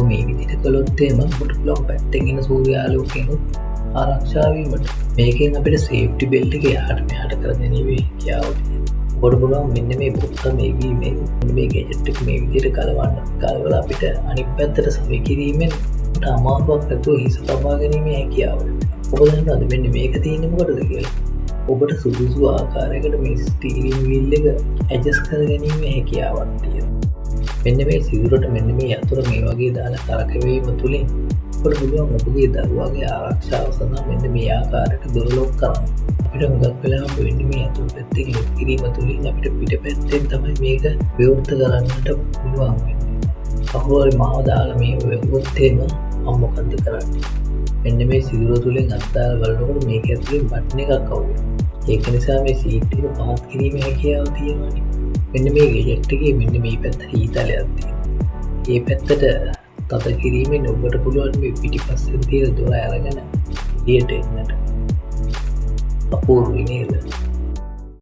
මේ විදිහට කළොත් එහෙම ඔබට පුළුවන් පැත්තෙන් එන සූර්යාලෝකයෙන්ුත් ආරක්ෂාවීමට. මේකෙන් අපිට සේෆ්ටි බෙල්ට් එක එහාට මෙහාට කර ගැනීමේ හැකියාව තියෙනවා. ඔබට පුළුවන් මෙන්න මේ බොත්තම එවීමෙන් මේ ගැජට් එක මේ විදිහට ගලවලා අපිට අනිත් පැත්තට සවි කිරීමෙන් අපිට අමාරුවක් නැතුව හිස තබා ගැනීමේ හැකියාව ලැබෙනවා. ඔබ දන්නවද මෙන්න මේක තියෙන්නේ මොකටද කියලා? ඔබට සුදුසු ආකාරයකට මේ ස්ටීරින් වීල් එක ඇඩ්ජස්ට් කර ගැනීමේ හැකියාවක් තියෙනවා. මෙන්න මේ සිදුරට මෙන්න මේ යතුර මේ වගේ දාලා කරකවීම තුළින් ඔබට පුළුවන් ඔබගේ දරුවාගේ ආරක්ෂාව සඳහා මෙන්න මේ ආකාරයට දොර ලොක් කරන්න. අපිට හුඟක් වෙලාවට වෙන්නේ මේ යතුරු පැත්තෙන් ලොක් කිරීම තුළින් අපිට පිට පැත්තෙන් තමයි මේක විවෘත කරන්නට පුළුවන් වෙන්නේ. කවුරු හරි මාව දාලා මේ වැහුවොත් එහෙම මම මොකද කරන්නේ? මෙන්න මේ සිදුර තුළින් අත්දාලා බලනකොට මේක ඇතුලේ බටන් එකක් අවුල්. ඒක නිසා මේ සීට් එක පහත් කිරීමේ හැකියාව තියෙනවානේ. මෙන්න මේ ගැජට් එකේ මෙන්න මේ පැත්තට ඊතලයක් තියෙනවා. මේ පැත්තට තද කිරීමෙන් ඔබට පුළුවන් මේ පිටිපස්සෙන් තියෙන දොර අරගෙන එළියට එන්නට. අපූර්වයි නේද?